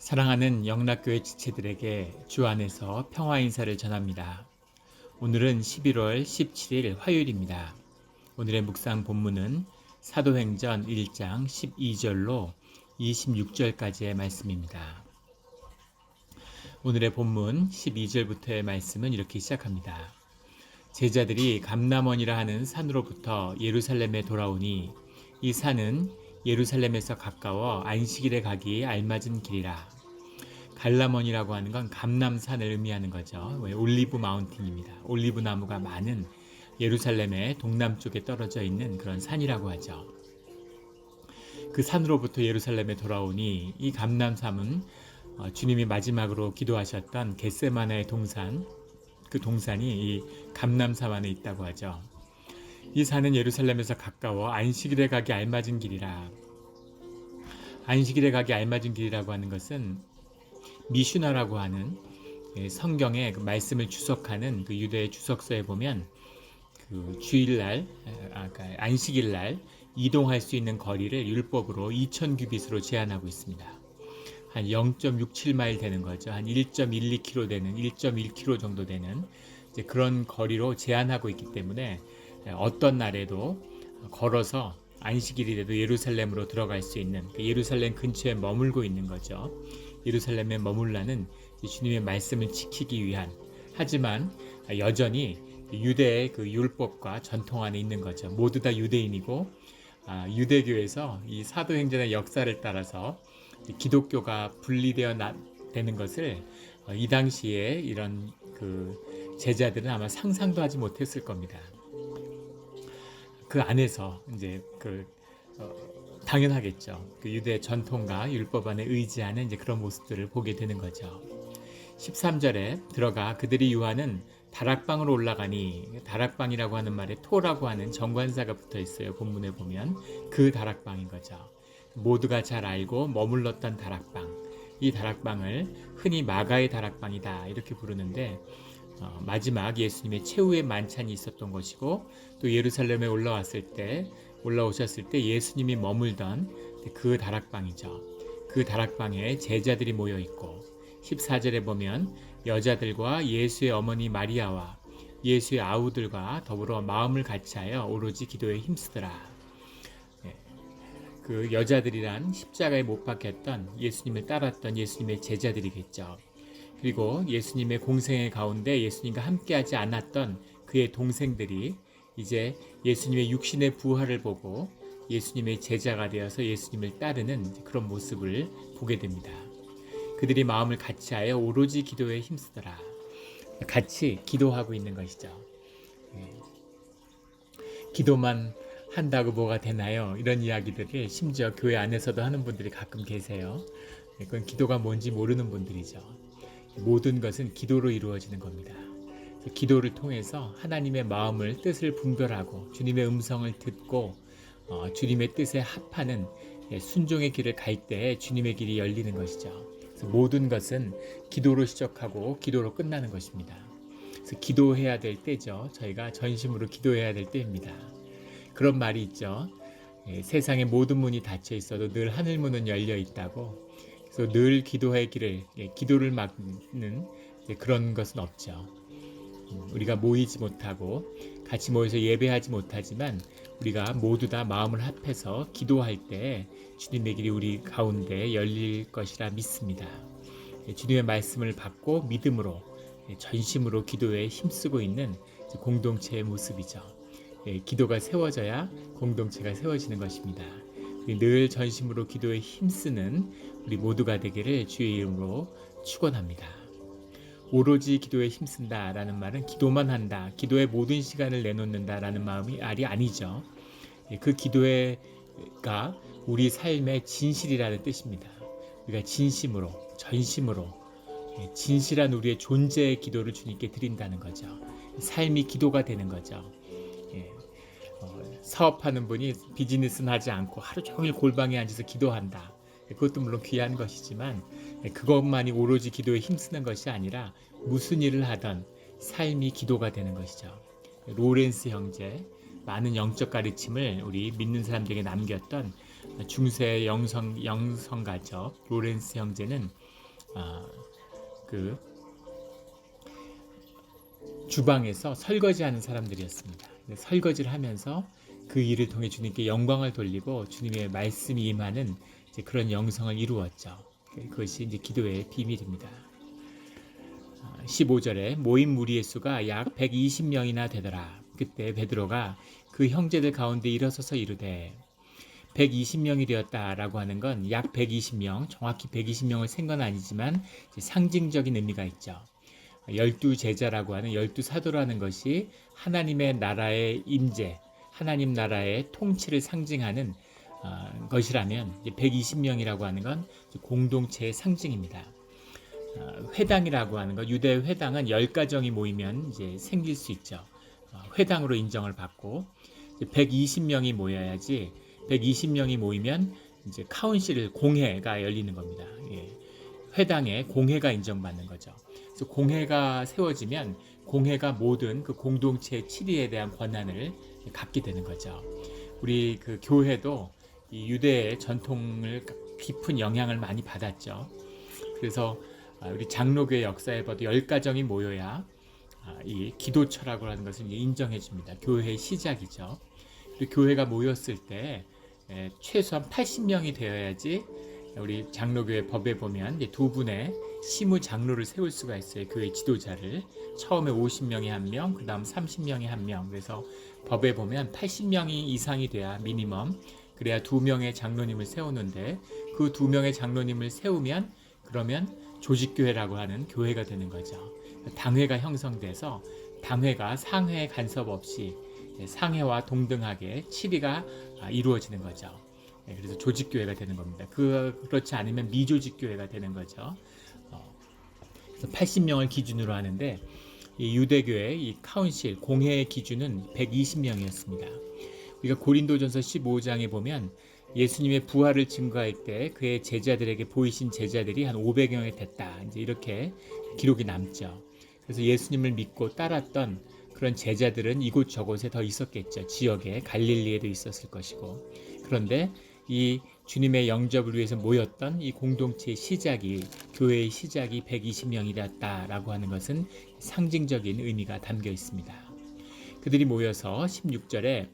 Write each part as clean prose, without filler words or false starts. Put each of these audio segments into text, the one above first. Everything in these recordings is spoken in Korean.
사랑하는 영락교회 지체들에게 주 안에서 평화 인사를 전합니다. 오늘은 11월 17일 화요일입니다. 오늘의 묵상 본문은 사도행전 1장 12절로 26절까지의 말씀입니다. 오늘의 본문 12절부터의 말씀은 이렇게 시작합니다. 제자들이 감람원이라 하는 산으로부터 예루살렘에 돌아오니 이 산은 예루살렘에서 가까워 안식일에 가기 알맞은 길이라. 갈라몬이라고 하는 건 감람산을 의미하는 거죠. 올리브 마운틴입니다. 올리브 나무가 많은 예루살렘의 동남쪽에 떨어져 있는 그런 산이라고 하죠. 그 산으로부터 예루살렘에 돌아오니 이 감람산은 주님이 마지막으로 기도하셨던 겟세마네의 동산, 그 동산이 이 감람산 안에 있다고 하죠. 이 산은 예루살렘에서 가까워 안식일에 가기 알맞은 길이라. 안식일에 가기 알맞은 길이라고 하는 것은 미슈나라고 하는 성경의 그 말씀을 주석하는 그 유대의 주석서에 보면 그 주일날, 안식일날 이동할 수 있는 거리를 율법으로 2000규빗으로 제한하고 있습니다. 한 0.67마일 되는 거죠. 한 1.12km 되는, 1.1km 정도 되는 이제 그런 거리로 제한하고 있기 때문에 어떤 날에도 걸어서 안식일이라도 예루살렘으로 들어갈 수 있는, 예루살렘 근처에 머물고 있는 거죠. 예루살렘에 머물라는 주님의 말씀을 지키기 위한, 하지만 여전히 유대의 그 율법과 전통 안에 있는 거죠. 모두 다 유대인이고, 유대교에서 이 사도행전의 역사를 따라서 기독교가 분리되어 되는 것을 이 당시에 이런 그 제자들은 아마 상상도 하지 못했을 겁니다. 그 안에서 이제 당연하겠죠. 그 유대 전통과 율법 안에 의지하는 이제 그런 모습들을 보게 되는 거죠. 13절에 들어가 그들이 유하는 다락방으로 올라가니, 다락방이라고 하는 말에 토라고 하는 정관사가 붙어 있어요. 본문에 보면 그 다락방인 거죠. 모두가 잘 알고 머물렀던 다락방, 이 다락방을 흔히 마가의 다락방이다 이렇게 부르는데, 마지막 예수님의 최후의 만찬이 있었던 것이고, 또 예루살렘에 올라오셨을 때 예수님이 머물던 그 다락방이죠. 그 다락방에 제자들이 모여 있고, 14절에 보면 여자들과 예수의 어머니 마리아와 예수의 아우들과 더불어 마음을 같이하여 오로지 기도에 힘쓰더라. 그 여자들이란 십자가에 못 박혔던 예수님을 따랐던 예수님의 제자들이겠죠. 그리고 예수님의 공생의 가운데 예수님과 함께하지 않았던 그의 동생들이 이제 예수님의 육신의 부활을 보고 예수님의 제자가 되어서 예수님을 따르는 그런 모습을 보게 됩니다. 그들이 마음을 같이하여 오로지 기도에 힘쓰더라. 같이 기도하고 있는 것이죠. 기도만 한다고 뭐가 되나요? 이런 이야기들을 심지어 교회 안에서도 하는 분들이 가끔 계세요. 그건 기도가 뭔지 모르는 분들이죠. 모든 것은 기도로 이루어지는 겁니다. 기도를 통해서 하나님의 마음을, 뜻을 분별하고 주님의 음성을 듣고 주님의 뜻에 합하는 순종의 길을 갈 때 주님의 길이 열리는 것이죠. 그래서 모든 것은 기도로 시작하고 기도로 끝나는 것입니다. 그래서 기도해야 될 때죠. 저희가 전심으로 기도해야 될 때입니다. 그런 말이 있죠. 세상의 모든 문이 닫혀 있어도 늘 하늘 문은 열려 있다고. 그래서 늘 기도의 길을, 기도를 막는 그런 것은 없죠. 우리가 모이지 못하고 같이 모여서 예배하지 못하지만 우리가 모두 다 마음을 합해서 기도할 때 주님의 길이 우리 가운데 열릴 것이라 믿습니다. 주님의 말씀을 받고 믿음으로, 전심으로 기도에 힘쓰고 있는 공동체의 모습이죠. 기도가 세워져야 공동체가 세워지는 것입니다. 늘 전심으로 기도에 힘쓰는 우리 모두가 되기를 주의 이름으로 축원합니다. 오로지 기도에 힘쓴다라는 말은 기도만 한다, 기도에 모든 시간을 내놓는다라는 말이 아니죠. 그 기도가 우리 삶의 진실이라는 뜻입니다. 우리가 진심으로, 전심으로 진실한 우리의 존재의 기도를 주님께 드린다는 거죠. 삶이 기도가 되는 거죠. 사업하는 분이 비즈니스는 하지 않고 하루 종일 골방에 앉아서 기도한다. 그것도 물론 귀한 것이지만 그것만이 오로지 기도에 힘쓰는 것이 아니라 무슨 일을 하든 삶이 기도가 되는 것이죠. 로렌스 형제, 많은 영적 가르침을 우리 믿는 사람들에게 남겼던 중세 영성가죠. 로렌스 형제는 그 주방에서 설거지하는 사람들이었습니다. 설거지를 하면서 그 일을 통해 주님께 영광을 돌리고 주님의 말씀이 임하는 그런 영성을 이루었죠. 그것이 이제 기도의 비밀입니다. 15절에 모인 무리의 수가 약 120명이나 되더라. 그때 베드로가 그 형제들 가운데 일어서서 이르되 120명이 되었다라고 하는 건 약 120명, 정확히 120명을 센 건 아니지만 상징적인 의미가 있죠. 12제자라고 하는 12사도라는 것이 하나님의 나라의 임재, 하나님 나라의 통치를 상징하는 것이라면 120명이라고 하는 건 공동체의 상징입니다. 회당이라고 하는 것, 유대 회당은 10가정이 모이면 이제 생길 수 있죠. 회당으로 인정을 받고 120명이 모여야지 120명이 모이면 이제 카운실 공회가 열리는 겁니다. 회당에 공회가 인정받는 거죠. 그래서 공회가 세워지면 공회가 모든 그 공동체 치리에 대한 권한을 갖게 되는 거죠. 우리 그 교회도 이 유대의 전통을 깊은 영향을 많이 받았죠. 그래서 우리 장로교회 역사에 봐도 10가정이 모여야 이 기도처라고 하는 것을 인정해 줍니다. 교회의 시작이죠. 교회가 모였을 때 최소한 80명이 되어야지 우리 장로교회 법에 보면 두 분의 시무 장로를 세울 수가 있어요. 교회 지도자를. 처음에 50명이 한 명, 그 다음 30명이 한 명. 그래서 법에 보면 80명이 이상이 돼야 미니멈. 그래야 2명의 장로님을 세우는데 그 2명의 장로님을 세우면 그러면 조직교회라고 하는 교회가 되는 거죠. 당회가 형성돼서 당회가 상회 간섭 없이 상회와 동등하게 치리가 이루어지는 거죠. 그래서 조직교회가 되는 겁니다. 그렇지 않으면 미조직교회가 되는 거죠. 그래서 80명을 기준으로 하는데 이 유대교회 이 카운실 공회의 기준은 120명이었습니다. 우리가 고린도전서 15장에 보면 예수님의 부활을 증거할 때 그의 제자들에게 보이신 제자들이 한 500명이 됐다. 이제 이렇게 기록이 남죠. 그래서 예수님을 믿고 따랐던 그런 제자들은 이곳 저곳에 더 있었겠죠. 지역에 갈릴리에도 있었을 것이고. 그런데 이 주님의 영접을 위해서 모였던 이 공동체의 시작이 교회의 시작이 120명이 되었다라고 하는 것은 상징적인 의미가 담겨 있습니다. 그들이 모여서 16절에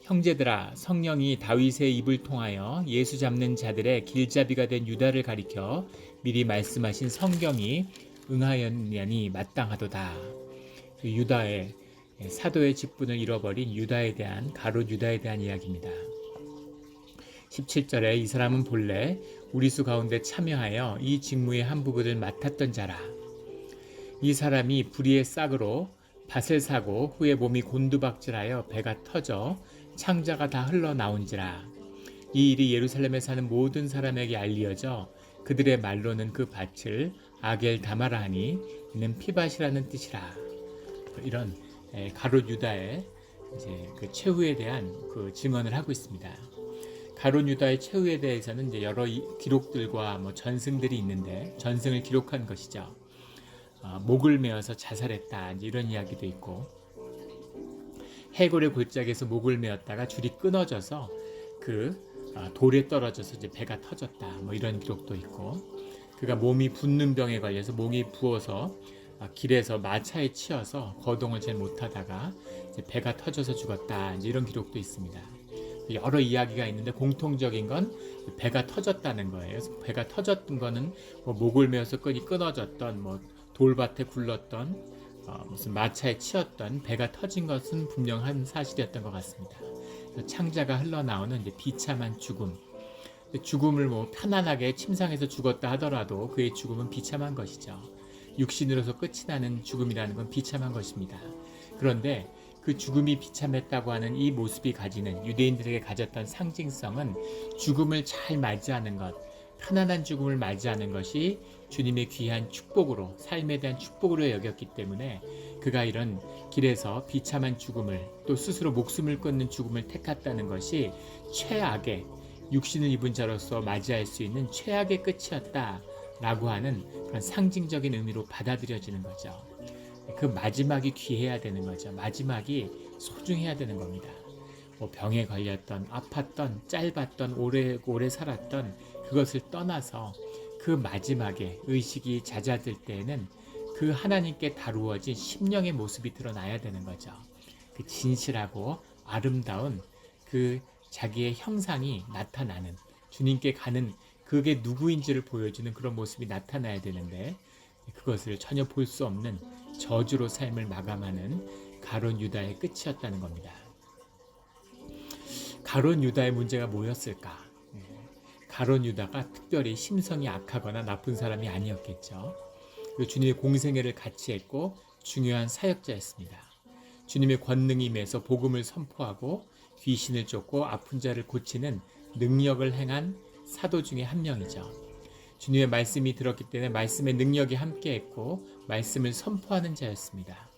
형제들아 성령이 다윗의 입을 통하여 예수 잡는 자들의 길잡이가 된 유다를 가리켜 미리 말씀하신 성경이 응하였냐니 마땅하도다. 유다의 사도의 직분을 잃어버린 유다에 대한 가롯 유다에 대한 이야기입니다. 17절에 이 사람은 본래 우리 수 가운데 참여하여 이 직무의 한 부분을 맡았던 자라. 이 사람이 불의의 싹으로 밭을 사고 후에 몸이 곤두박질하여 배가 터져 창자가 다 흘러나온지라. 이 일이 예루살렘에 사는 모든 사람에게 알리어져 그들의 말로는 그 밭을 아겔 다마라 하니 이는 피밭이라는 뜻이라. 이런 가롯 유다의 이제 그 최후에 대한 그 증언을 하고 있습니다. 가롯 유다의 최후에 대해서는 이제 여러 기록들과 전승들이 있는데 전승을 기록한 것이죠. 목을 메어서 자살했다 이제 이런 이야기도 있고 해골의 골짜기에서 목을 메었다가 줄이 끊어져서 그 돌에 떨어져서 이제 배가 터졌다 이런 기록도 있고 그가 몸이 붓는 병에 걸려서 목이 부어서 길에서 마차에 치여서 거동을 잘 못하다가 이제 배가 터져서 죽었다 이제 이런 기록도 있습니다. 여러 이야기가 있는데 공통적인 건 배가 터졌다는 거예요. 배가 터졌던 거는 목을 메어서 끈이 끊어졌던 돌밭에 굴렀던 무슨 마차에 치였던 배가 터진 것은 분명한 사실이었던 것 같습니다. 창자가 흘러나오는 이제 비참한 죽음. 죽음을 편안하게 침상에서 죽었다 하더라도 그의 죽음은 비참한 것이죠. 육신으로서 끝이 나는 죽음이라는 건 비참한 것입니다. 그런데 그 죽음이 비참했다고 하는 이 모습이 가지는 유대인들에게 가졌던 상징성은 죽음을 잘 맞이하는 것, 편안한 죽음을 맞이하는 것이 주님의 귀한 축복으로 삶에 대한 축복으로 여겼기 때문에 그가 이런 길에서 비참한 죽음을 또 스스로 목숨을 끊는 죽음을 택했다는 것이 최악의 육신을 입은 자로서 맞이할 수 있는 최악의 끝이었다라고 하는 그런 상징적인 의미로 받아들여지는 거죠. 그 마지막이 귀해야 되는 거죠. 마지막이 소중해야 되는 겁니다. 뭐 병에 걸렸던, 아팠던, 짧았던, 오래 살았던 그것을 떠나서 그 마지막에 의식이 잦아들 때에는 그 하나님께 다루어진 심령의 모습이 드러나야 되는 거죠. 그 진실하고 아름다운 그 자기의 형상이 나타나는, 주님께 가는 그게 누구인지를 보여주는 그런 모습이 나타나야 되는데, 그것을 전혀 볼 수 없는 저주로 삶을 마감하는 가룟 유다의 끝이었다는 겁니다. 가룟 유다의 문제가 뭐였을까? 가룟 유다가 특별히 심성이 악하거나 나쁜 사람이 아니었겠죠. 그리고 주님의 공생애를 같이 했고 중요한 사역자였습니다. 주님의 권능이 임해서 복음을 선포하고 귀신을 쫓고 아픈 자를 고치는 능력을 행한 사도 중에 한 명이죠. 주님의 말씀이 들었기 때문에 말씀의 능력이 함께했고 말씀을 선포하는 자였습니다.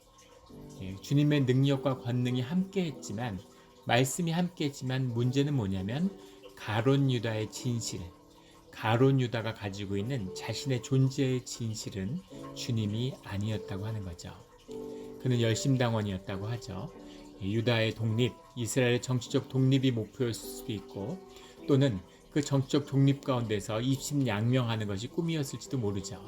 주님의 능력과 권능이 함께했지만, 말씀이 함께했지만 문제는 뭐냐면 가룟 유다의 진실, 가룟 유다가 가지고 있는 자신의 존재의 진실은 주님이 아니었다고 하는 거죠. 그는 열심당원이었다고 하죠. 유다의 독립, 이스라엘의 정치적 독립이 목표일 수도 있고, 또는 그 정치적 독립 가운데서 입신양명하는 것이 꿈이었을지도 모르죠.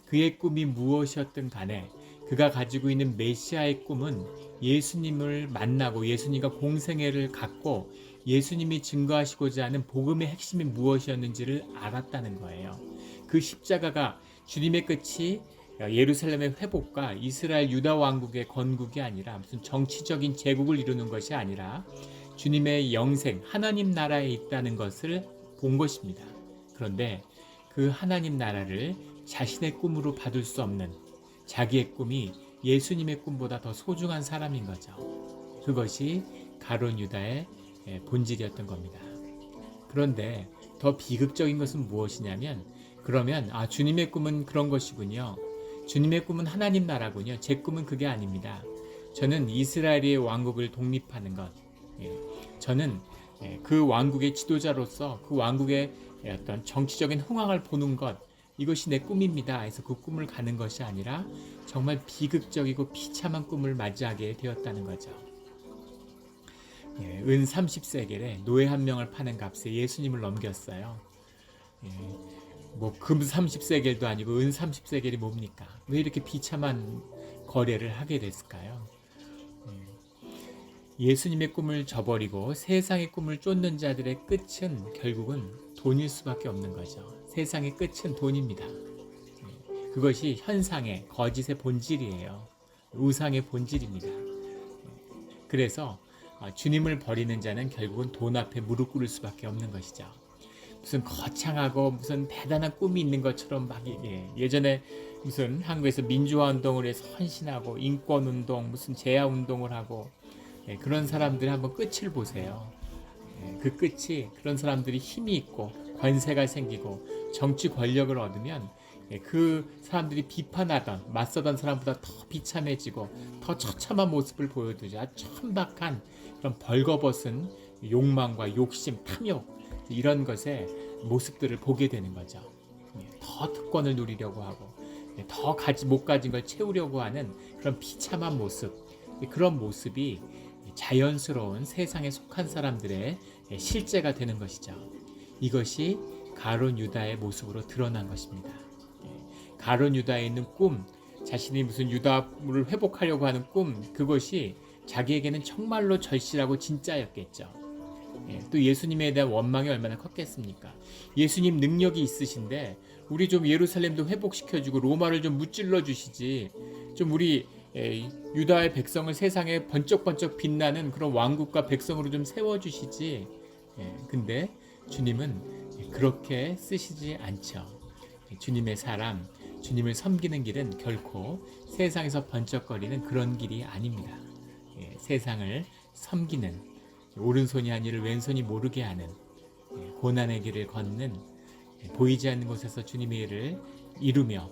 그의 꿈이 무엇이었든 간에 그가 가지고 있는 메시아의 꿈은 예수님을 만나고 예수님과 공생애를 갖고 예수님이 증거하시고자 하는 복음의 핵심이 무엇이었는지를 알았다는 거예요. 그 십자가가 주님의 끝이 예루살렘의 회복과 이스라엘 유다 왕국의 건국이 아니라 무슨 정치적인 제국을 이루는 것이 아니라 주님의 영생, 하나님 나라에 있다는 것을 본 것입니다. 그런데 그 하나님 나라를 자신의 꿈으로 받을 수 없는, 자기의 꿈이 예수님의 꿈보다 더 소중한 사람인 거죠. 그것이 가룟 유다의 본질이었던 겁니다. 그런데 더 비극적인 것은 무엇이냐면, 그러면 주님의 꿈은 그런 것이군요. 주님의 꿈은 하나님 나라군요. 제 꿈은 그게 아닙니다. 저는 이스라엘의 왕국을 독립하는 것, 저는 그 왕국의 지도자로서 그 왕국의 어떤 정치적인 흥황을 보는 것, 이것이 내 꿈입니다. 해서 그 꿈을 가는 것이 아니라 정말 비극적이고 비참한 꿈을 맞이하게 되었다는 거죠. 은 30세겔에 노예 한 명을 파는 값에 예수님을 넘겼어요. 금 30세겔도 아니고 은 30세겔이 뭡니까? 왜 이렇게 비참한 거래를 하게 됐을까요? 예수님의 꿈을 저버리고 세상의 꿈을 쫓는 자들의 끝은 결국은 돈일 수밖에 없는 거죠. 세상의 끝은 돈입니다. 그것이 현상의, 거짓의 본질이에요. 우상의 본질입니다. 그래서 주님을 버리는 자는 결국은 돈 앞에 무릎 꿇을 수밖에 없는 것이죠. 무슨 거창하고 무슨 대단한 꿈이 있는 것처럼 막 예전에 무슨 한국에서 민주화 운동을 해서 헌신하고 인권 운동, 무슨 재야 운동을 하고 그런 사람들의 한번 끝을 보세요. 그 끝이, 그런 사람들이 힘이 있고 권세가 생기고 정치 권력을 얻으면 그 사람들이 비판하던, 맞서던 사람보다 더 비참해지고 더 처참한 모습을 보여주죠. 아주 천박한 그런 벌거벗은 욕망과 욕심, 탐욕, 이런 것의 모습들을 보게 되는 거죠. 더 특권을 누리려고 하고 더 못 가진 걸 채우려고 하는 그런 비참한 모습, 그런 모습이 자연스러운 세상에 속한 사람들의 실제가 되는 것이죠. 이것이 가룟 유다의 모습으로 드러난 것입니다. 가룟 유다에 있는 꿈, 자신이 무슨 유다를 회복하려고 하는 꿈, 그것이 자기에게는 정말로 절실하고 진짜였겠죠. 또 예수님에 대한 원망이 얼마나 컸겠습니까? 예수님 능력이 있으신데 우리 좀 예루살렘도 회복시켜주고 로마를 좀 무찔러 주시지, 좀 우리 유다의 백성을 세상에 번쩍번쩍 빛나는 그런 왕국과 백성으로 좀 세워주시지. 근데 주님은 그렇게 쓰시지 않죠. 주님의 사랑, 주님을 섬기는 길은 결코 세상에서 번쩍거리는 그런 길이 아닙니다. 세상을 섬기는, 오른손이 한 일을 왼손이 모르게 하는, 고난의 길을 걷는, 보이지 않는 곳에서 주님의 일을 이루며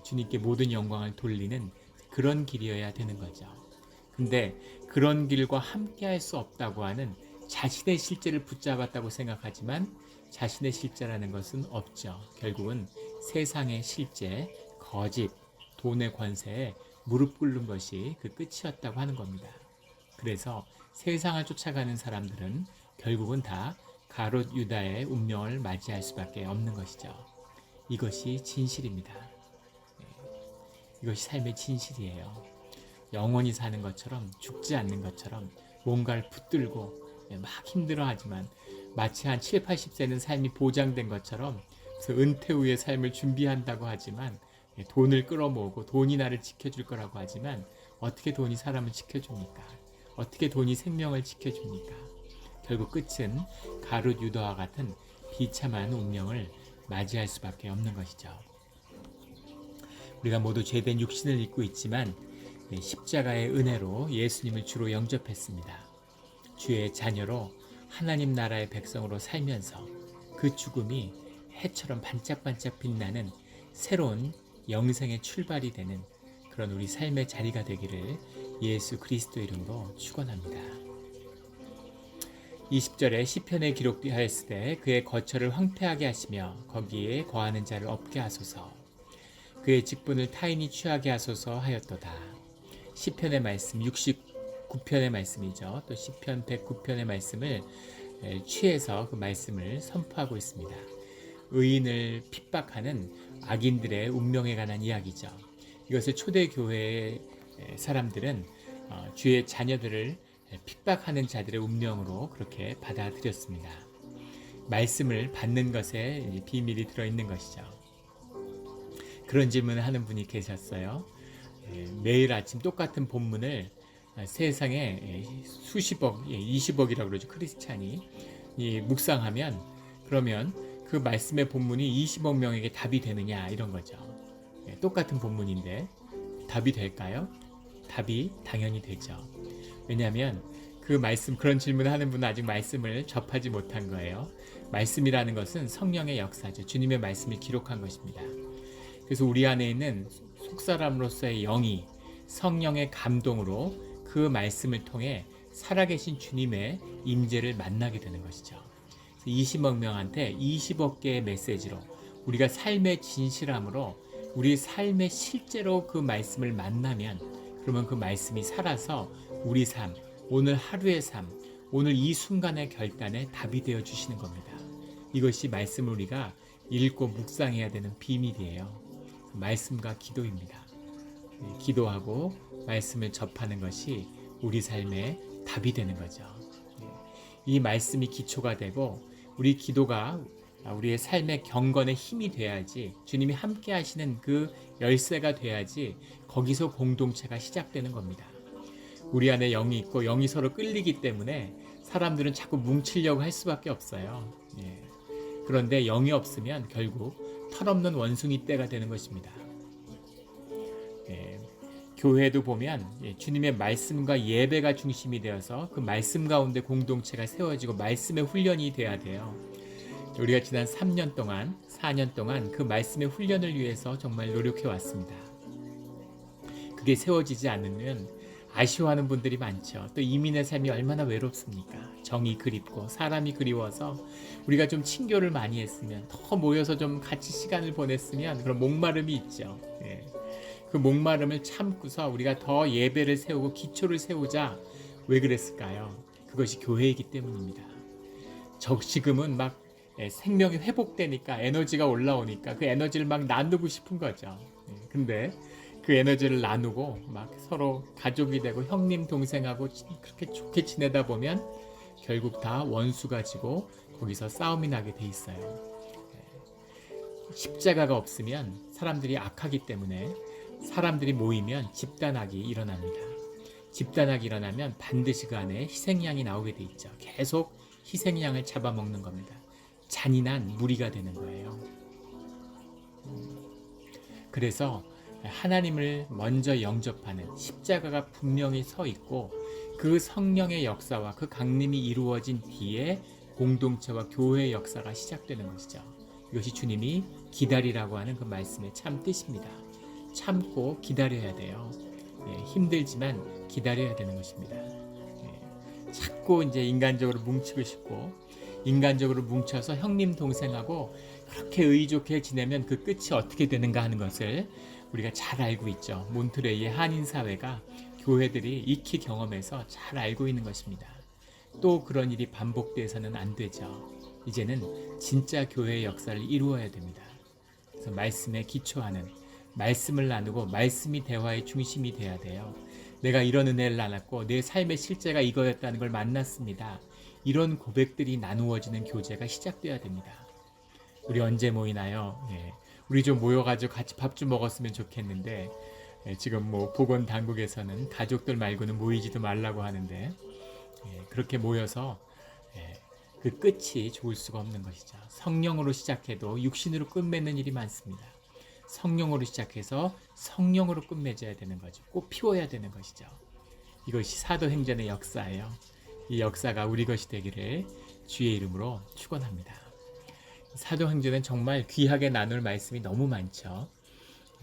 주님께 모든 영광을 돌리는 그런 길이어야 되는 거죠. 근데 그런 길과 함께 할 수 없다고 하는, 자신의 실제를 붙잡았다고 생각하지만 자신의 실제라는 것은 없죠. 결국은 세상의 실제, 거짓, 돈의 권세에 무릎 꿇는 것이 그 끝이었다고 하는 겁니다. 그래서 세상을 쫓아가는 사람들은 결국은 다 가롯 유다의 운명을 맞이할 수밖에 없는 것이죠. 이것이 진실입니다. 이것이 삶의 진실이에요. 영원히 사는 것처럼, 죽지 않는 것처럼 뭔가를 붙들고 막 힘들어하지만 마치 한 7, 80세는 삶이 보장된 것처럼, 그래서 은퇴 후의 삶을 준비한다고 하지만, 돈을 끌어모으고 돈이 나를 지켜줄 거라고 하지만 어떻게 돈이 사람을 지켜줍니까? 어떻게 돈이 생명을 지켜줍니까? 결국 끝은 가룟 유다와 같은 비참한 운명을 맞이할 수밖에 없는 것이죠. 우리가 모두 죄된 육신을 입고 있지만 십자가의 은혜로 예수님을 주로 영접했습니다. 주의 자녀로 하나님 나라의 백성으로 살면서 그 죽음이 해처럼 반짝반짝 빛나는 새로운 영생의 출발이 되는 그런 우리 삶의 자리가 되기를 예수 그리스도 이름으로 축원합니다. 20절에 시편에 기록하였으되 그의 거처를 황폐하게 하시며 거기에 거하는 자를 없게 하소서. 그의 직분을 타인이 취하게 하소서 하였도다. 시편의 말씀 69편의 말씀이죠. 또 시편 109편의 말씀을 취해서 그 말씀을 선포하고 있습니다. 의인을 핍박하는 악인들의 운명에 관한 이야기죠. 이것을 초대교회의 사람들은 주의 자녀들을 핍박하는 자들의 운명으로 그렇게 받아들였습니다. 말씀을 받는 것에 비밀이 들어있는 것이죠. 그런 질문을 하는 분이 계셨어요. 매일 아침 똑같은 본문을 세상에 수십억, 20억이라고 그러죠. 크리스찬이 묵상하면, 그러면 그 말씀의 본문이 20억 명에게 답이 되느냐, 이런 거죠. 똑같은 본문인데 답이 될까요? 답이 당연히 되죠. 왜냐하면 그 말씀, 그런 질문을 하는 분은 아직 말씀을 접하지 못한 거예요. 말씀이라는 것은 성령의 역사죠. 주님의 말씀을 기록한 것입니다. 그래서 우리 안에 있는 속사람으로서의 영이 성령의 감동으로 그 말씀을 통해 살아계신 주님의 임재를 만나게 되는 것이죠. 20억 명한테 20억 개의 메시지로, 우리가 삶의 진실함으로 우리 삶에 실제로 그 말씀을 만나면, 그러면 그 말씀이 살아서 우리 삶, 오늘 하루의 삶, 오늘 이 순간의 결단에 답이 되어 주시는 겁니다. 이것이 말씀을 우리가 읽고 묵상해야 되는 비밀이에요. 말씀과 기도입니다. 기도하고 말씀을 접하는 것이 우리 삶의 답이 되는 거죠. 이 말씀이 기초가 되고 우리 기도가 우리의 삶의 경건의 힘이 돼야지, 주님이 함께 하시는 그 열쇠가 돼야지 거기서 공동체가 시작되는 겁니다. 우리 안에 영이 있고 영이 서로 끌리기 때문에 사람들은 자꾸 뭉치려고 할 수밖에 없어요. 그런데 영이 없으면 결국 털없는 원숭이 떼가 되는 것입니다. 교회도 보면 주님의 말씀과 예배가 중심이 되어서 그 말씀 가운데 공동체가 세워지고 말씀의 훈련이 돼야 돼요. 우리가 지난 3년 동안, 4년 동안 그 말씀의 훈련을 위해서 정말 노력해 왔습니다. 그게 세워지지 않으면 아쉬워하는 분들이 많죠. 또 이민의 삶이 얼마나 외롭습니까? 정이 그립고 사람이 그리워서 우리가 좀 친교를 많이 했으면, 더 모여서 좀 같이 시간을 보냈으면, 그런 목마름이 있죠. 그 목마름을 참고서 우리가 더 예배를 세우고 기초를 세우자. 왜 그랬을까요? 그것이 교회이기 때문입니다. 지금은 막 생명이 회복되니까, 에너지가 올라오니까 그 에너지를 막 나누고 싶은 거죠. 근데 그 에너지를 나누고 막 서로 가족이 되고 형님 동생하고 그렇게 좋게 지내다 보면 결국 다 원수가 지고 거기서 싸움이 나게 돼 있어요. 십자가가 없으면 사람들이 악하기 때문에 사람들이 모이면 집단악이 일어납니다. 집단악이 일어나면 반드시 그 안에 희생양이 나오게 돼 있죠. 계속 희생양을 잡아먹는 겁니다. 잔인한 무리가 되는 거예요. 그래서 하나님을 먼저 영접하는, 십자가가 분명히 서 있고 그 성령의 역사와 그 강림이 이루어진 뒤에 공동체와 교회의 역사가 시작되는 것이죠. 이것이 주님이 기다리라고 하는 그 말씀의 참 뜻입니다. 참고 기다려야 돼요. 힘들지만 기다려야 되는 것입니다. 자꾸 이제 인간적으로 뭉치고 싶고, 인간적으로 뭉쳐서 형님 동생하고 그렇게 의좋게 지내면 그 끝이 어떻게 되는가 하는 것을 우리가 잘 알고 있죠. 몬트레이의 한인사회가 교회들이 익히 경험해서 잘 알고 있는 것입니다. 또 그런 일이 반복돼서는 안 되죠. 이제는 진짜 교회의 역사를 이루어야 됩니다. 그래서 말씀에 기초하는, 말씀을 나누고 말씀이 대화의 중심이 돼야 돼요. 내가 이런 은혜를 나눴고 내 삶의 실제가 이거였다는 걸 만났습니다. 이런 고백들이 나누어지는 교제가 시작돼야 됩니다. 우리 언제 모이나요? 우리 좀 모여가지고 같이 밥 좀 먹었으면 좋겠는데 지금 뭐 보건 당국에서는 가족들 말고는 모이지도 말라고 하는데 그렇게 모여서 그 끝이 좋을 수가 없는 것이죠. 성령으로 시작해도 육신으로 끝맺는 일이 많습니다. 성령으로 시작해서 성령으로 끝맺어야 되는 거죠. 꽃 피워야 되는 것이죠. 이것이 사도행전의 역사예요. 이 역사가 우리 것이 되기를 주의 이름으로 축원합니다. 사도행전은 정말 귀하게 나눌 말씀이 너무 많죠.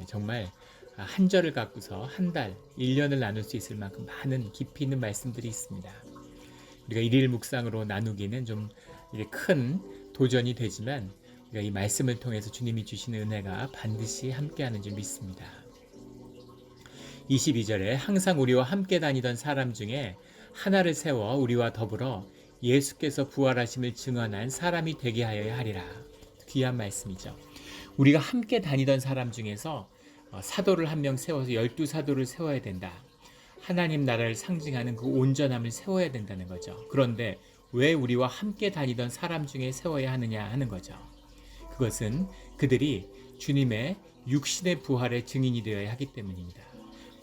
정말 한 절을 갖고서 한 달, 1년을 나눌 수 있을 만큼 많은 깊이 있는 말씀들이 있습니다. 우리가 일일 묵상으로 나누기는 좀 큰 도전이 되지만 우리가 이 말씀을 통해서 주님이 주시는 은혜가 반드시 함께하는 줄 믿습니다. 22절에 항상 우리와 함께 다니던 사람 중에 하나를 세워 우리와 더불어 예수께서 부활하심을 증언한 사람이 되게 하여야 하리라. 귀한 말씀이죠. 우리가 함께 다니던 사람 중에서 사도를 한 명 세워서 12사도를 세워야 된다. 하나님 나라를 상징하는 그 온전함을 세워야 된다는 거죠. 그런데 왜 우리와 함께 다니던 사람 중에 세워야 하느냐 하는 거죠. 그것은 그들이 주님의 육신의 부활의 증인이 되어야 하기 때문입니다.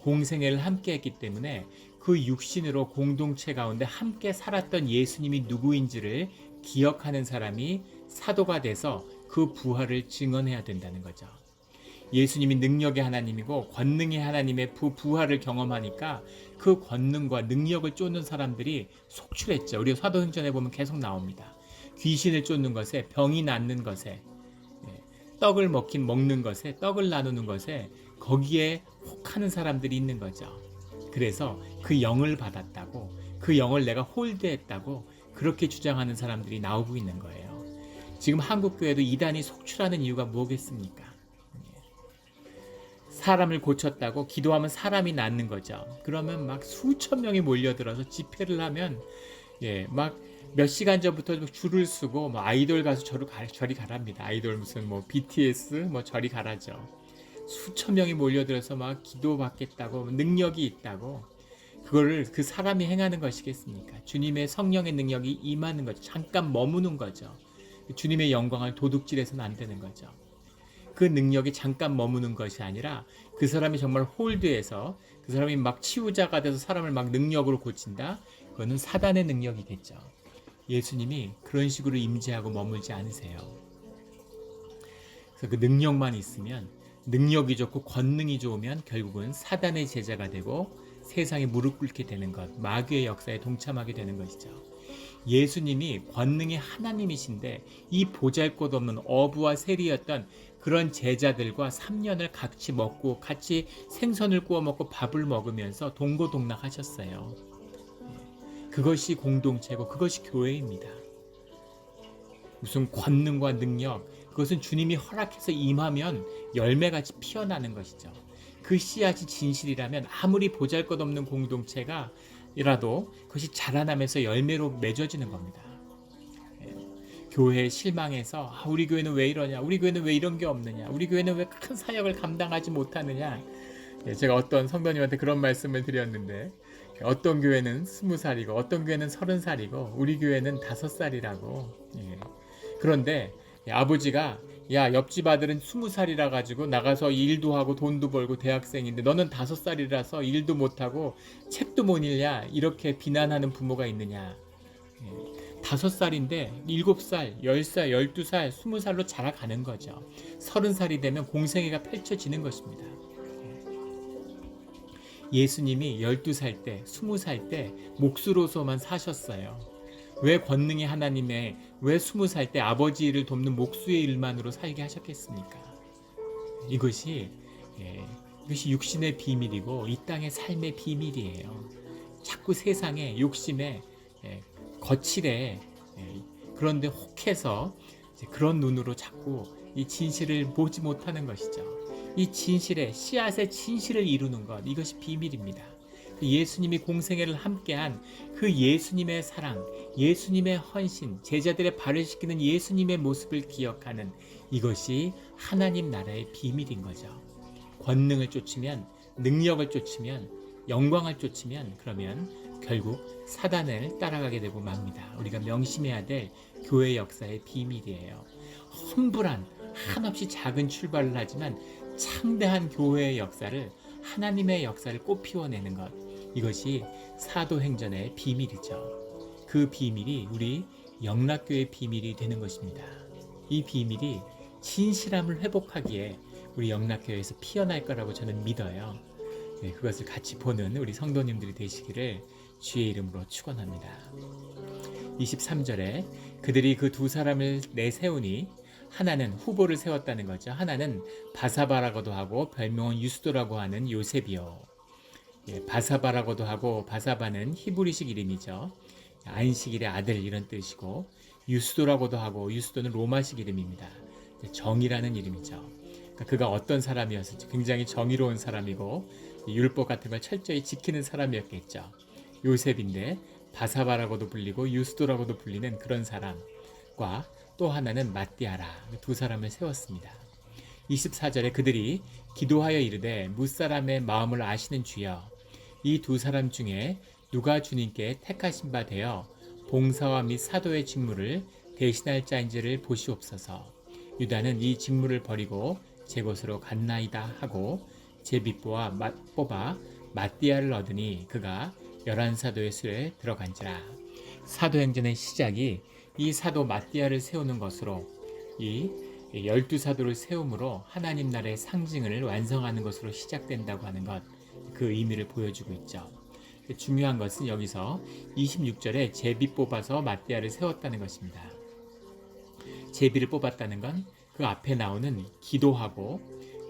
공생애를 함께 했기 때문에 그 육신으로 공동체 가운데 함께 살았던 예수님이 누구인지를 기억하는 사람이 사도가 돼서 그 부활을 증언해야 된다는 거죠. 예수님이 능력의 하나님이고 권능의 하나님의 부활을 경험하니까 그 권능과 능력을 쫓는 사람들이 속출했죠. 우리 사도행전에 보면 계속 나옵니다. 귀신을 쫓는 것에, 병이 낫는 것에, 떡을 먹는 것에, 떡을 나누는 것에 거기에 혹하는 사람들이 있는 거죠. 그래서 그 영을 받았다고, 그 영을 내가 홀드했다고 그렇게 주장하는 사람들이 나오고 있는 거예요. 지금 한국교회도 이단이 속출하는 이유가 뭐겠습니까? 사람을 고쳤다고 기도하면 사람이 낫는 거죠. 그러면 막 수천 명이 몰려들어서 집회를 하면 막 몇 시간 전부터 줄을 서고 뭐 아이돌 가수 저리 가랍니다. 아이돌 무슨 뭐 BTS 뭐 저리 가라죠. 수천 명이 몰려들어서 막 기도받겠다고 능력이 있다고 그거를 그 사람이 행하는 것이겠습니까? 주님의 성령의 능력이 임하는 거죠. 잠깐 머무는 거죠. 주님의 영광을 도둑질해서는 안 되는 거죠. 그 능력이 잠깐 머무는 것이 아니라 그 사람이 정말 홀드해서 그 사람이 막 치유자가 돼서 사람을 막 능력으로 고친다? 그거는 사단의 능력이겠죠. 예수님이 그런 식으로 임재하고 머물지 않으세요. 그래서 그 능력만 있으면 능력이 좋고 권능이 좋으면 결국은 사단의 제자가 되고 세상에 무릎 꿇게 되는 것, 마귀의 역사에 동참하게 되는 것이죠. 예수님이 권능의 하나님이신데 이 보잘것없는 어부와 세리였던 그런 제자들과 3년을 같이 먹고 같이 생선을 구워 먹고 밥을 먹으면서 동고동락하셨어요. 그것이 공동체고 그것이 교회입니다. 무슨 권능과 능력, 그것은 주님이 허락해서 임하면 열매같이 피어나는 것이죠. 그 씨앗이 진실이라면 아무리 보잘것없는 공동체가 이라도 그것이 자라나면서 열매로 맺어지는 겁니다. 교회에 실망해서 우리 교회는 왜 이러냐, 우리 교회는 왜 이런 게 없느냐, 우리 교회는 왜 큰 사역을 감당하지 못하느냐. 제가 어떤 성도님한테 그런 말씀을 드렸는데 어떤 교회는 20살이고 어떤 교회는 30살이고 우리 교회는 5살이라고. 그런데 아버지가 야 옆집 아들은 20살이라 가지고 나가서 일도 하고 돈도 벌고 대학생인데 너는 5살이라서 일도 못하고 책도 못 읽냐, 이렇게 비난하는 부모가 있느냐. 5살인데 7살, 10살, 12살, 20살로 자라가는 거죠. 30살이 되면 공생애가 펼쳐지는 것입니다. 예수님이 12살 때, 20살 때 몫으로서만 사셨어요. 왜 권능의 하나님의 왜 20살 때 아버지를 돕는 목수의 일만으로 살게 하셨겠습니까? 이것이 육신의 비밀이고 이 땅의 삶의 비밀이에요. 자꾸 세상에 욕심에 거칠에 그런데 혹해서 그런 눈으로 자꾸 이 진실을 보지 못하는 것이죠. 이 진실의 씨앗의 진실을 이루는 것, 이것이 비밀입니다. 예수님이 공생애를 함께한 그 예수님의 사랑, 예수님의 헌신, 제자들의 발을 씻기는 예수님의 모습을 기억하는 이것이 하나님 나라의 비밀인 거죠. 권능을 쫓으면, 능력을 쫓으면, 영광을 쫓으면 그러면 결국 사단을 따라가게 되고 맙니다. 우리가 명심해야 될 교회 역사의 비밀이에요. 험불한 한없이 작은 출발을 하지만 창대한 교회의 역사를, 하나님의 역사를 꽃피워내는 것, 이것이 사도행전의 비밀이죠. 그 비밀이 우리 영락교의 비밀이 되는 것입니다. 이 비밀이 진실함을 회복하기에 우리 영락교회에서 피어날 거라고 저는 믿어요. 그것을 같이 보는 우리 성도님들이 되시기를 주의 이름으로 축원합니다. 23절에 그들이 그 두 사람을 내세우니 하나는 후보를 세웠다는 거죠. 하나는 바사바라고도 하고 별명은 유스도라고 하는 요셉이요. 바사바라고도 하고, 바사바는 히브리식 이름이죠. 안식일의 아들 이런 뜻이고, 유스도라고도 하고, 유스도는 로마식 이름입니다. 정이라는 이름이죠. 그러니까 그가 어떤 사람이었을지 굉장히 정의로운 사람이고 율법 같은 걸 철저히 지키는 사람이었겠죠. 요셉인데 바사바라고도 불리고 유스도라고도 불리는 그런 사람과 또 하나는 마띠아라, 두 사람을 세웠습니다. 24절에 그들이 기도하여 이르되 무사람의 마음을 아시는 주여, 이 두 사람 중에 누가 주님께 택하신 바 되어 봉사와 및 사도의 직무를 대신할 자인지를 보시옵소서. 유다는 이 직무를 버리고 제 곳으로 갔나이다 하고 제비뽑아 마띠아를 얻으니 그가 11사도의 수에 들어간지라. 사도행전의 시작이 이 사도 마띠아를 세우는 것으로, 이 12사도를 세움으로 하나님 나라의 상징을 완성하는 것으로 시작된다고 하는 것, 그 의미를 보여주고 있죠. 중요한 것은 여기서 26절에 제비 뽑아서 마띠아를 세웠다는 것입니다. 제비를 뽑았다는 건 그 앞에 나오는 기도하고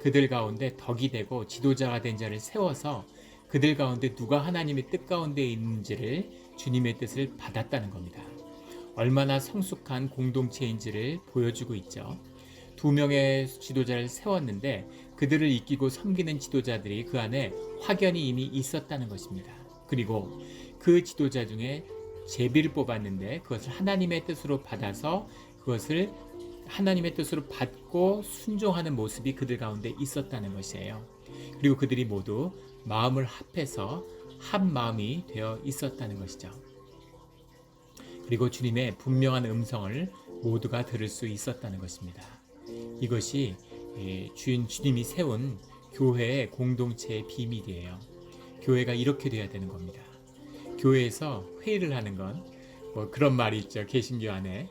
그들 가운데 덕이 되고 지도자가 된 자를 세워서 그들 가운데 누가 하나님의 뜻 가운데 있는지를, 주님의 뜻을 받았다는 겁니다. 얼마나 성숙한 공동체인지를 보여주고 있죠. 2명의 지도자를 세웠는데 그들을 이끌고 섬기는 지도자들이 그 안에 확연히 이미 있었다는 것입니다. 그리고 그 지도자 중에 제비를 뽑았는데 그것을 하나님의 뜻으로 받아서 그것을 하나님의 뜻으로 받고 순종하는 모습이 그들 가운데 있었다는 것이에요. 그리고 그들이 모두 마음을 합해서 한 마음이 되어 있었다는 것이죠. 그리고 주님의 분명한 음성을 모두가 들을 수 있었다는 것입니다. 이것이 주님이 세운 교회의 공동체의 비밀이에요. 교회가 이렇게 돼야 되는 겁니다. 교회에서 회의를 하는 건 그런 말이 있죠. 개신교 안에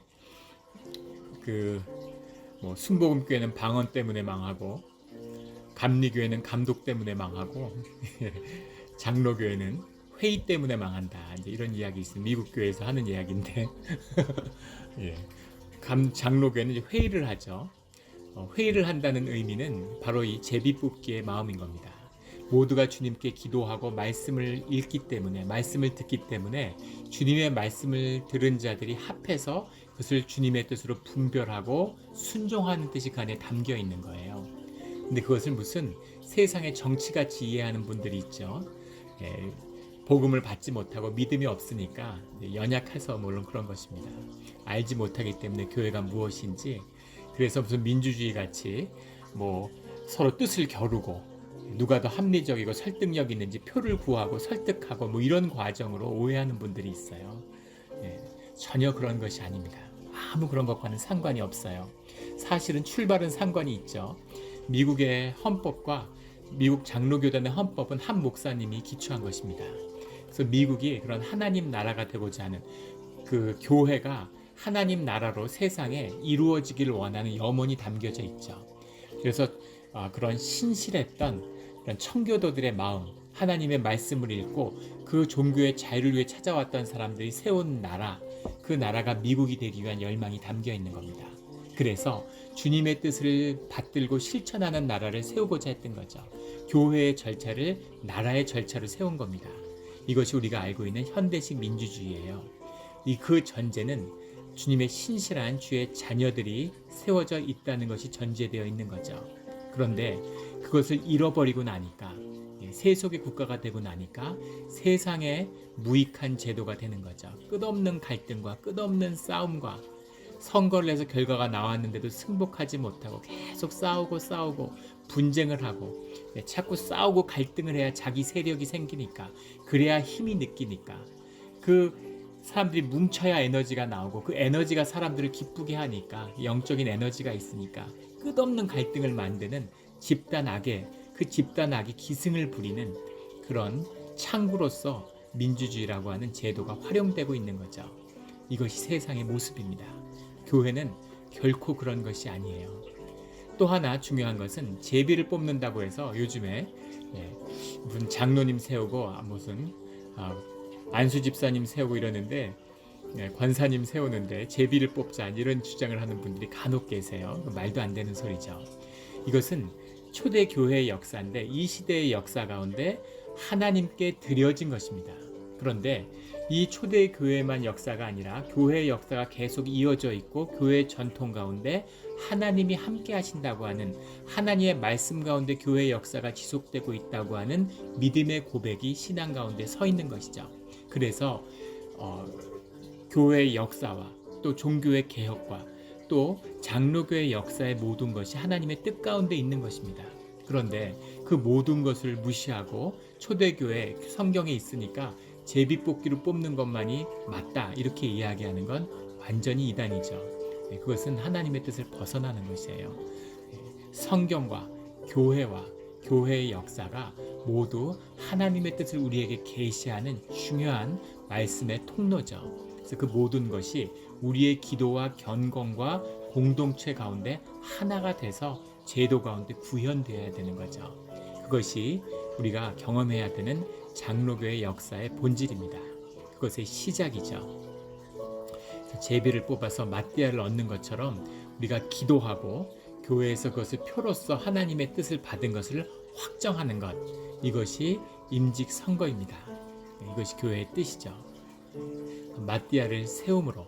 순복음교회는 방언 때문에 망하고, 감리교회는 감독 때문에 망하고, 장로교회는 회의 때문에 망한다. 이제 이런 이야기 있어요. 미국 교회에서 하는 이야기인데, 예. 장로교회는 이제 회의를 하죠. 회의를 한다는 의미는 바로 이 제비 뽑기의 마음인 겁니다. 모두가 주님께 기도하고 말씀을 읽기 때문에, 말씀을 듣기 때문에 주님의 말씀을 들은 자들이 합해서 그것을 주님의 뜻으로 분별하고 순종하는 뜻이 그 안에 담겨 있는 거예요. 근데 그것을 무슨 세상의 정치같이 이해하는 분들이 있죠. 복음을 받지 못하고 믿음이 없으니까 연약해서 물론 그런 것입니다. 알지 못하기 때문에 교회가 무엇인지, 그래서 무슨 민주주의 같이 서로 뜻을 겨루고 누가 더 합리적이고 설득력 있는지 표를 구하고 설득하고 이런 과정으로 오해하는 분들이 있어요. 전혀 그런 것이 아닙니다. 아무 그런 것과는 상관이 없어요. 사실은 출발은 상관이 있죠. 미국의 헌법과 미국 장로교단의 헌법은 한 목사님이 기초한 것입니다. 그래서 미국이 그런 하나님 나라가 되고자 하는 그 교회가 하나님 나라로 세상에 이루어지기를 원하는 염원이 담겨져 있죠. 그래서 그런 신실했던 그런 청교도들의 마음, 하나님의 말씀을 읽고 그 종교의 자유를 위해 찾아왔던 사람들이 세운 나라, 그 나라가 미국이 되기 위한 열망이 담겨 있는 겁니다. 그래서 주님의 뜻을 받들고 실천하는 나라를 세우고자 했던 거죠. 교회의 절차를 나라의 절차로 세운 겁니다. 이것이 우리가 알고 있는 현대식 민주주의예요. 그 전제는 주님의 신실한 주의 자녀들이 세워져 있다는 것이 전제되어 있는 거죠. 그런데 그것을 잃어버리고 나니까 세속의 국가가 되고 나니까 세상에 무익한 제도가 되는 거죠. 끝없는 갈등과 끝없는 싸움과 선거를 해서 결과가 나왔는데도 승복하지 못하고 계속 싸우고 분쟁을 하고 자꾸 싸우고 갈등을 해야 자기 세력이 생기니까 그래야 힘이 느끼니까 그 사람들이 뭉쳐야 에너지가 나오고 그 에너지가 사람들을 기쁘게 하니까 영적인 에너지가 있으니까 끝없는 갈등을 만드는 집단악에 그 집단악이 기승을 부리는 그런 창구로서 민주주의라고 하는 제도가 활용되고 있는 거죠. 이것이 세상의 모습입니다. 교회는 결코 그런 것이 아니에요. 또 하나 중요한 것은 제비를 뽑는다고 해서 요즘에 무슨 장로님 세우고 무슨 안수 집사님 세우고 이러는데 권사님 세우는데 제비를 뽑자 이런 주장을 하는 분들이 간혹 계세요. 말도 안 되는 소리죠. 이것은 초대 교회의 역사인데 이 시대의 역사 가운데 하나님께 드려진 것입니다. 그런데 이 초대 교회만 역사가 아니라 교회의 역사가 계속 이어져 있고 교회의 전통 가운데 하나님이 함께 하신다고 하는 하나님의 말씀 가운데 교회의 역사가 지속되고 있다고 하는 믿음의 고백이 신앙 가운데 서 있는 것이죠. 그래서 교회의 역사와 또 종교의 개혁과 또 장로교의 역사의 모든 것이 하나님의 뜻 가운데 있는 것입니다. 그런데 그 모든 것을 무시하고 초대교회 성경에 있으니까 제비뽑기로 뽑는 것만이 맞다 이렇게 이야기하는 건 완전히 이단이죠. 그것은 하나님의 뜻을 벗어나는 것이에요. 성경과 교회와 교회의 역사가 모두 하나님의 뜻을 우리에게 계시하는 중요한 말씀의 통로죠. 그래서 그 모든 것이 우리의 기도와 견공과 공동체 가운데 하나가 돼서 제도 가운데 구현되어야 되는 거죠. 그것이 우리가 경험해야 되는 장로교의 역사의 본질입니다. 그것의 시작이죠. 제비를 뽑아서 마띠아를 얻는 것처럼 우리가 기도하고 교회에서 그것을 표로서 하나님의 뜻을 받은 것을 확정하는 것, 이것이 임직 선거입니다. 이것이 교회의 뜻이죠. 마띠아를 세움으로,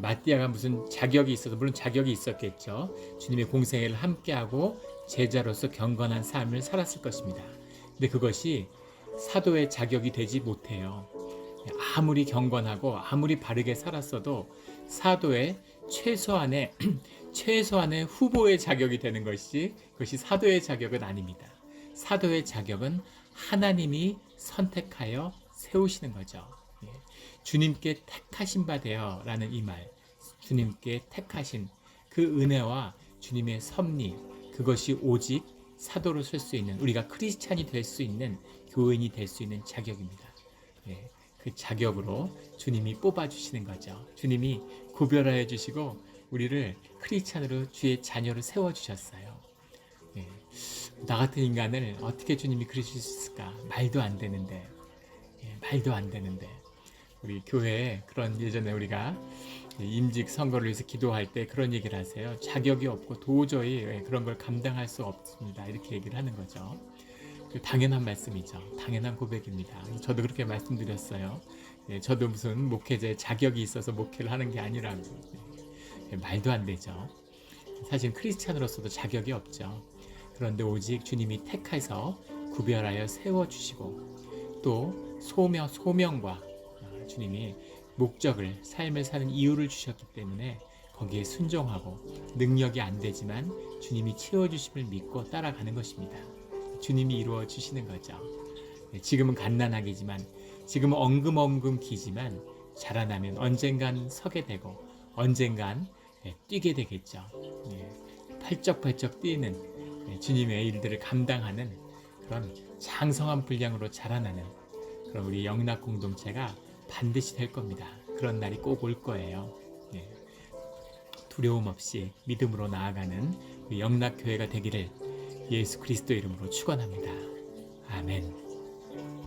마띠아가 무슨 자격이 있어서 물론 자격이 있었겠죠. 주님의 공생애를 함께하고 제자로서 경건한 삶을 살았을 것입니다. 근데 그것이 사도의 자격이 되지 못해요. 아무리 경건하고 아무리 바르게 살았어도 사도의 최소한의 후보의 자격이 되는 것이 그것이 사도의 자격은 아닙니다. 사도의 자격은 하나님이 선택하여 세우시는 거죠. 주님께 택하신 바 되어라는 이 말, 주님께 택하신 그 은혜와 주님의 섭리, 그것이 오직 사도로 설 수 있는, 우리가 크리스찬이 될 수 있는, 교인이 될 수 있는 자격입니다. 그 자격으로 주님이 뽑아주시는 거죠. 주님이 구별하여 주시고 우리를 크리스찬으로 주의 자녀로 세워주셨어요. 나 같은 인간을 어떻게 주님이 그러실 수 있을까? 말도 안 되는데. 우리 교회에 그런 예전에 우리가 임직 선거를 위해서 기도할 때 그런 얘기를 하세요. 자격이 없고 도저히 그런 걸 감당할 수 없습니다. 이렇게 얘기를 하는 거죠. 당연한 말씀이죠. 당연한 고백입니다. 저도 그렇게 말씀드렸어요. 저도 무슨 목회자의 자격이 있어서 목회를 하는 게 아니라고. 말도 안 되죠. 사실 크리스찬으로서도 자격이 없죠. 그런데 오직 주님이 택해서 구별하여 세워주시고 또 소명과 주님이 목적을, 삶을 사는 이유를 주셨기 때문에 거기에 순종하고 능력이 안 되지만 주님이 채워주심을 믿고 따라가는 것입니다. 주님이 이루어 주시는 거죠. 지금은 갓난아기지만, 지금은 엉금엉금 기지만 자라나면 언젠간 서게 되고 언젠간 뛰게 되겠죠. 팔쩍팔쩍 뛰는 주님의 일들을 감당하는 그런 장성한 분량으로 자라나는 그런 우리 영락 공동체가 반드시 될 겁니다. 그런 날이 꼭 올 거예요. 두려움 없이 믿음으로 나아가는 우리 영락교회가 되기를 예수 그리스도 이름으로 축원합니다. 아멘.